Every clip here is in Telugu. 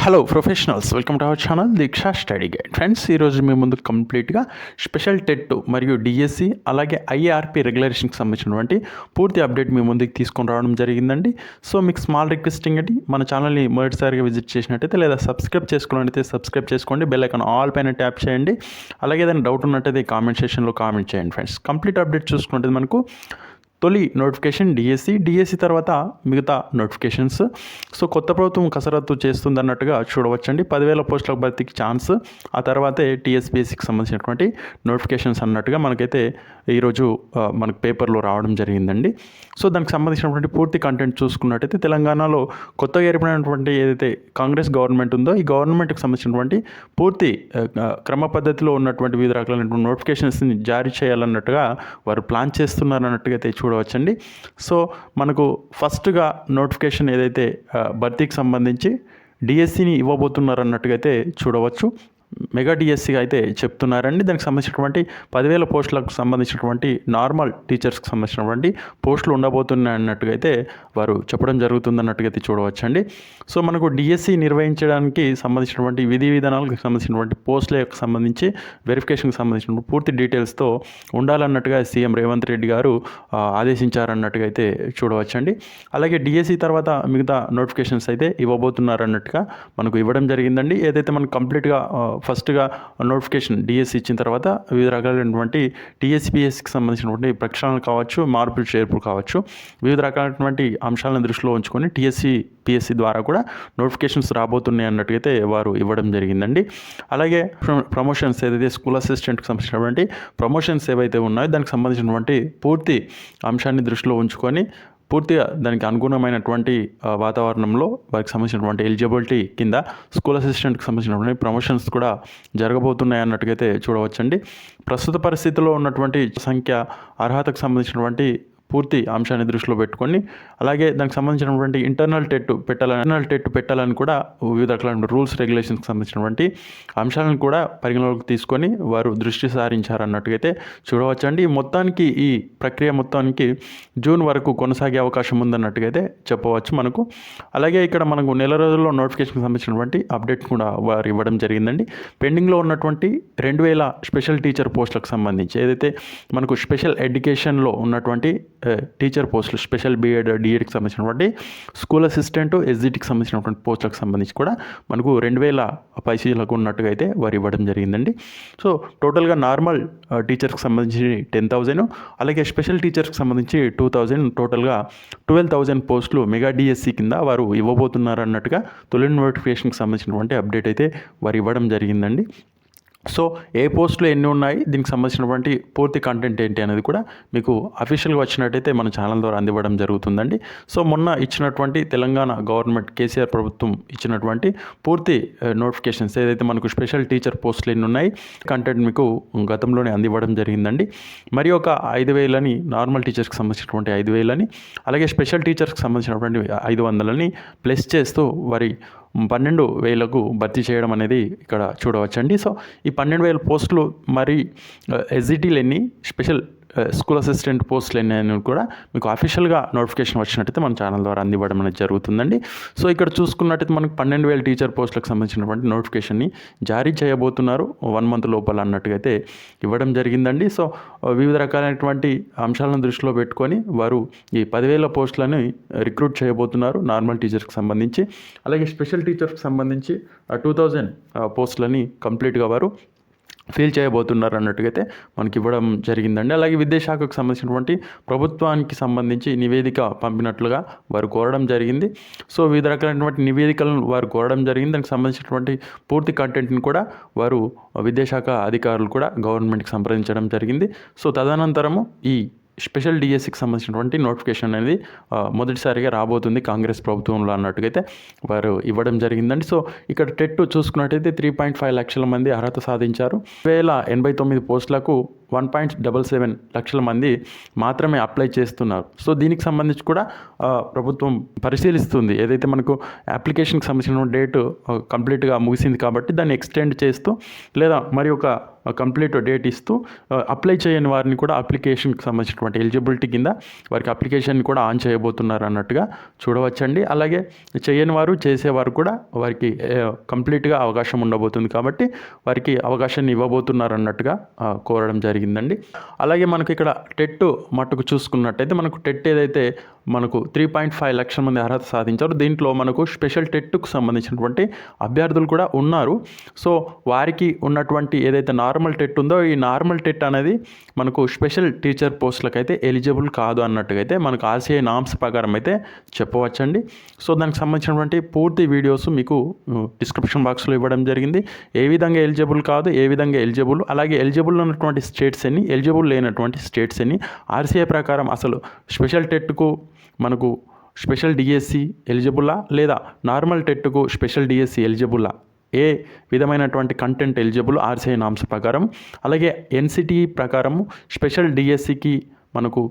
Hello professionals, welcome to our channel Deeksha study guide. Friends, ఈరోజు మీ ముందు కంప్లీట్గా స్పెషల్ టెట్ మరియు డిఎస్సి అలాగే ఐఆర్పి రెగ్యులేషన్కి సంబంధించినటువంటి పూర్తి అప్డేట్ మీ ముందుకు తీసుకొని రావడం జరిగిందండి. సో మీకు స్మాల్ రిక్వెస్టింగ్ అండి, మన ఛానల్ని మొదటిసారిగా విజిట్ చేసినట్టయితే లేదా సబ్స్క్రైబ్ చేసుకున్నట్టయితే సబ్స్క్రైబ్ చేసుకోండి, బెల్ ఐకాన్ ఆల్ పైన ట్యాప్ చేయండి. అలాగే ఏదైనా డౌట్ ఉన్నట్టయితే కామెంట్ సెక్షన్లో కామెంట్ చేయండి. ఫ్రెండ్స్, కంప్లీట్ అప్డేట్ చూసుకుంటే మనకు తొలి నోటిఫికేషన్ డిఎస్సి తర్వాత మిగతా నోటిఫికేషన్స్. సో కొత్త ప్రభుత్వం కసరత్తు చేస్తుంది అన్నట్టుగా చూడవచ్చండి. 10,000 పోస్టుల భర్తీకి ఛాన్స్, ఆ తర్వాతే టీఎస్పీఎస్సికి సంబంధించినటువంటి నోటిఫికేషన్స్ అన్నట్టుగా మనకైతే ఈరోజు మనకు పేపర్లో రావడం జరిగిందండి. సో దానికి సంబంధించినటువంటి పూర్తి కంటెంట్ చూసుకున్నట్టయితే తెలంగాణలో కొత్తగా ఏర్పడినటువంటి ఏదైతే కాంగ్రెస్ గవర్నమెంట్ ఉందో ఈ గవర్నమెంట్కి సంబంధించినటువంటి పూర్తి క్రమ పద్ధతిలో ఉన్నటువంటి వివిధ రకాలైనటువంటి నోటిఫికేషన్స్ని జారీ చేయాలన్నట్టుగా వారు ప్లాన్ చేస్తున్నారన్నట్టుగా అయితే చూడవచ్చండి. సో మనకు ఫస్ట్గా నోటిఫికేషన్ ఏదైతే భర్తీకి సంబంధించి డిఎస్సిని ఇవ్వబోతున్నారు అన్నట్టుగా అయితే చూడవచ్చు. మెగా డిఎస్సిగా అయితే చెప్తున్నారండి. దానికి సంబంధించినటువంటి 10,000 పోస్టులకు సంబంధించినటువంటి నార్మల్ టీచర్స్కి సంబంధించినటువంటి పోస్టులు ఉండబోతున్నాయి అన్నట్టుగా అయితే వారు చెప్పడం జరుగుతుందన్నట్టుగా అయితే చూడవచ్చండి. సో మనకు డిఎస్సి నిర్వహించడానికి సంబంధించినటువంటి విధి విధానాలకు సంబంధించినటువంటి పోస్టులకు సంబంధించి వెరిఫికేషన్కి సంబంధించిన పూర్తి డీటెయిల్స్తో ఉండాలన్నట్టుగా సీఎం రేవంత్ రెడ్డి గారు ఆదేశించారన్నట్టుగా అయితే చూడవచ్చండి. అలాగే డిఎస్సి తర్వాత మిగతా నోటిఫికేషన్స్ అయితే ఇవ్వబోతున్నారన్నట్టుగా మనకు ఇవ్వడం జరిగిందండి. ఏదైతే మనకు కంప్లీట్గా ఫస్ట్గా నోటిఫికేషన్ డిఎస్సి ఇచ్చిన తర్వాత వివిధ రకాలైనటువంటి టీఎస్పీఎస్సికి సంబంధించినటువంటి ప్రక్షాళనలు కావచ్చు, మార్పులు చేర్పులు కావచ్చు, వివిధ రకాలైనటువంటి అంశాలను దృష్టిలో ఉంచుకొని పిఎస్సి ద్వారా కూడా నోటిఫికేషన్స్ రాబోతున్నాయి అన్నట్టుగైతే వారు ఇవ్వడం జరిగిందండి. అలాగే ప్రమోషన్స్ ఏదైతే స్కూల్ అసిస్టెంట్కి సంబంధించినటువంటి ప్రమోషన్స్ ఏవైతే ఉన్నాయో దానికి సంబంధించినటువంటి పూర్తి అంశాన్ని దృష్టిలో ఉంచుకొని పూర్తిగా దానికి అనుగుణమైనటువంటి వాతావరణంలో వారికి సంబంధించినటువంటి ఎలిజిబిలిటీ కింద స్కూల్ అసిస్టెంట్కి సంబంధించినటువంటి ప్రమోషన్స్ కూడా జరగబోతున్నాయి అన్నట్టుగైతే చూడవచ్చండి. ప్రస్తుత పరిస్థితుల్లో ఉన్నటువంటి సంఖ్య, అర్హతకు సంబంధించినటువంటి పూర్తి అంశాన్ని దృష్టిలో పెట్టుకొని అలాగే దానికి సంబంధించినటువంటి ఇంటర్నల్ టెట్ పెట్టాలని కూడా వివిధ రకాల రూల్స్ రెగ్యులేషన్స్కి సంబంధించినటువంటి అంశాలను కూడా పరిగణలోకి తీసుకొని వారు దృష్టి సారించారన్నట్టుగైతే చూడవచ్చండి. మొత్తానికి ఈ ప్రక్రియ మొత్తానికి జూన్ వరకు కొనసాగే అవకాశం ఉందన్నట్టుగైతే చెప్పవచ్చు మనకు. అలాగే ఇక్కడ మనకు నెల రోజుల్లో నోటిఫికేషన్కి సంబంధించినటువంటి అప్డేట్ కూడా వారు ఇవ్వడం జరిగిందండి. పెండింగ్లో ఉన్నటువంటి 2,000 స్పెషల్ టీచర్ పోస్టులకు సంబంధించి ఏదైతే మనకు స్పెషల్ ఎడ్యుకేషన్లో ఉన్నటువంటి టీచర్ పోస్టులు, స్పెషల్ బీఎడ్ డిఎడ్కి సంబంధించినటువంటి స్కూల్ అసిస్టెంట్ ఎస్జిటికి సంబంధించినటువంటి పోస్టులకు సంబంధించి కూడా మనకు 2,000 పైసీలకు ఉన్నట్టుగా అయితే వారు ఇవ్వడం జరిగిందండి. సో టోటల్గా నార్మల్ టీచర్కి సంబంధించి 10,000, అలాగే స్పెషల్ టీచర్స్కి సంబంధించి 2,000, టోటల్గా 12,000 పోస్టులు మెగా డిఎస్సి కింద వారు ఇవ్వబోతున్నారు అన్నట్టుగా తొలి నోటిఫికేషన్కి సంబంధించినటువంటి అప్డేట్ అయితే వారు ఇవ్వడం జరిగిందండి. సో ఏ పోస్టులు ఎన్ని ఉన్నాయి, దీనికి సంబంధించినటువంటి పూర్తి కంటెంట్ ఏంటి అనేది కూడా మీకు అఫీషియల్గా వచ్చినట్టయితే మన ఛానల్ ద్వారా అందివ్వడం జరుగుతుందండి. సో మొన్న ఇచ్చినటువంటి తెలంగాణ గవర్నమెంట్ కేసీఆర్ ప్రభుత్వం ఇచ్చినటువంటి పూర్తి నోటిఫికేషన్స్ ఏదైతే మనకు స్పెషల్ టీచర్ పోస్టులు ఎన్ని ఉన్నాయి కంటెంట్ మీకు గతంలోనే అందివ్వడం జరిగిందండి. మరి ఒక 5,000 నార్మల్ టీచర్స్కి సంబంధించినటువంటి 5,000 అలాగే స్పెషల్ టీచర్స్కి సంబంధించినటువంటి 500 ప్లస్ చేస్తూ వారి 12,000కు భర్తీ చేయడం అనేది ఇక్కడ చూడవచ్చండి. సో ఈ 12,000 పోస్టులు మరి ఎస్జిటీలు ఎన్ని, స్పెషల్ స్కూల్ అసిస్టెంట్ పోస్టులు ఎన్ని అని కూడా మీకు అఫీషియల్గా నోటిఫికేషన్ వచ్చినట్టయితే మన ఛానల్ ద్వారా అందివ్వడం అనేది జరుగుతుందండి. సో ఇక్కడ చూసుకున్నట్టయితే మనకు 12,000 టీచర్ పోస్టులకు సంబంధించినటువంటి నోటిఫికేషన్ని జారీ చేయబోతున్నారు 1 మంత్ లోపల అన్నట్టుగా అయితే ఇవ్వడం జరిగిందండి. సో వివిధ రకాలైనటువంటి అంశాలను దృష్టిలో పెట్టుకొని వారు ఈ 10,000 పోస్టులను రిక్రూట్ చేయబోతున్నారు నార్మల్ టీచర్కి సంబంధించి. అలాగే స్పెషల్ టీచర్కి సంబంధించి 2,000 పోస్టులని కంప్లీట్గా వారు ఫీల్ చేయబోతున్నారు అన్నట్టుగైతే మనకి ఇవ్వడం జరిగిందండి. అలాగే విద్యాశాఖకు సంబంధించినటువంటి ప్రభుత్వానికి సంబంధించి నివేదిక పంపినట్లుగా వారు కోరడం జరిగింది. సో వివిధ రకాలైనటువంటి నివేదికలను వారు కోరడం జరిగింది. దానికి సంబంధించినటువంటి పూర్తి కంటెంట్ని కూడా వారు విద్యాశాఖ అధికారులు కూడా గవర్నమెంట్కి సంప్రదించడం జరిగింది. సో తదనంతరము ఈ స్పెషల్ డిఎస్సికి సంబంధించినటువంటి నోటిఫికేషన్ అనేది మొదటిసారిగా రాబోతుంది కాంగ్రెస్ ప్రభుత్వంలో అన్నట్టుగైతే వారు ఇవ్వడం జరిగిందండి. సో ఇక్కడ టెట్ చూసుకున్నట్టయితే 3.5 లక్షల మంది అర్హత సాధించారు. 1,089 పోస్టులకు 1.77 లక్షల మంది మాత్రమే అప్లై చేస్తున్నారు. సో దీనికి సంబంధించి కూడా ప్రభుత్వం పరిశీలిస్తుంది. ఏదైతే మనకు అప్లికేషన్కి సంబంధించిన డేటు కంప్లీట్గా ముగిసింది కాబట్టి దాన్ని ఎక్స్టెండ్ చేస్తూ లేదా మరి ఒక కంప్లీట్ డేట్ ఇస్తూ అప్లై చేయని వారిని కూడా అప్లికేషన్కి సంబంధించినటువంటి ఎలిజిబిలిటీ కింద వారికి అప్లికేషన్ కూడా ఆన్ చేయబోతున్నారు అన్నట్టుగా చూడవచ్చండి. అలాగే చేయని వారు చేసేవారు కూడా వారికి కంప్లీట్గా అవకాశం ఉండబోతుంది కాబట్టి వారికి అవకాశాన్ని ఇవ్వబోతున్నారు అన్నట్టుగా కోరడం జరిగిందండి. అలాగే మనకు ఇక్కడ టెట్ మట్టుకు చూసుకున్నట్టయితే మనకు టెట్ ఏదైతే మనకు 3.5 లక్షల మంది అర్హత సాధించారు. దీంట్లో మనకు స్పెషల్ టెట్కు సంబంధించినటువంటి అభ్యర్థులు కూడా ఉన్నారు. సో వారికి ఉన్నటువంటి ఏదైతే నార్మల్ టెట్ ఉందో ఈ నార్మల్ టెట్ అనేది మనకు స్పెషల్ టీచర్ పోస్టులకు అయితే ఎలిజిబుల్ కాదు అన్నట్టుగా అయితే మనకు ఆర్సీఐ నామ్స్ ప్రకారం అయితే చెప్పవచ్చండి. సో దానికి సంబంధించినటువంటి పూర్తి వీడియోస్ మీకు డిస్క్రిప్షన్ బాక్స్లో ఇవ్వడం జరిగింది. ఏ విధంగా ఎలిజిబుల్ కాదు, ఏ విధంగా ఎలిజిబుల్, అలాగే ఎలిజిబుల్ ఉన్నటువంటి స్టేట్స్ ఎన్ని, ఎలిజిబుల్ లేనటువంటి స్టేట్స్ ఎన్ని, ఆర్సీఐ ప్రకారం అసలు స్పెషల్ టెట్కు మనకు స్పెషల్ డిఎస్సి ఎలిజిబుల్లా లేదా నార్మల్ టెట్కు స్పెషల్ డిఎస్సి ఎలిజిబుల్లా, ఏ విధమైనటువంటి కంటెంట్ ఎలిజిబుల్ ఆర్సీఐ నామ్స్ ప్రకారం, అలాగే ఎన్సిటి ప్రకారము స్పెషల్ డిఎస్సికి మనకు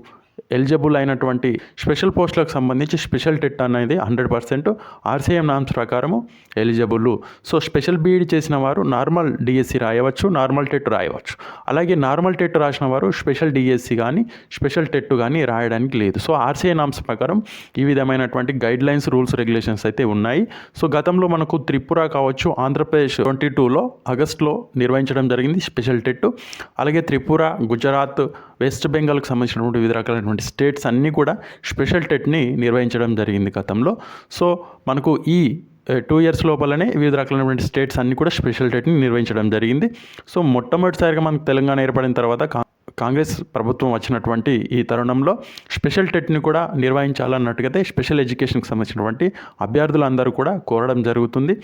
ఎలిజిబుల్ అయినటువంటి స్పెషల్ పోస్టులకు సంబంధించి స్పెషల్ టెట్ అనేది 100% ఆర్సీఐ నామ్స్ ప్రకారము ఎలిజిబుల్. సో స్పెషల్ బీఈడి చేసిన వారు నార్మల్ డిఎస్సి రాయవచ్చు, నార్మల్ టెట్ రాయవచ్చు. అలాగే నార్మల్ టెట్ రాసిన వారు స్పెషల్ డిఎస్సి కానీ స్పెషల్ టెట్ కానీ రాయడానికి లేదు. సో ఆర్సీఐ నామ్స్ ప్రకారం ఈ విధమైనటువంటి గైడ్లైన్స్, రూల్స్, రెగ్యులేషన్స్ అయితే ఉన్నాయి. సో గతంలో మనకు త్రిపుర కావచ్చు, ఆంధ్రప్రదేశ్ 2022లో ఆగస్టులో నిర్వహించడం జరిగింది స్పెషల్ టెట్. అలాగే త్రిపుర, గుజరాత్, వెస్ట్ బెంగాల్కి సంబంధించినటువంటి వివిధ రకాలైనటువంటి స్టేట్స్ అన్నీ కూడా స్పెషల్ టెట్ని నిర్వహించడం జరిగింది గతంలో. సో మనకు ఈ 2 years లోపలనే వివిధ రకాలైనటువంటి స్టేట్స్ అన్నీ కూడా స్పెషల్ టెట్ని నిర్వహించడం జరిగింది. సో మొట్టమొదటిసారిగా మనకు తెలంగాణ ఏర్పడిన తర్వాత కాంగ్రెస్ ప్రభుత్వం వచ్చినటువంటి ఈ తరుణంలో స్పెషల్ టెట్ని కూడా నిర్వహించాలన్నట్టుగా స్పెషల్ ఎడ్యుకేషన్కి సంబంధించినటువంటి అభ్యర్థులందరూ కూడా కోరడం జరుగుతుంది.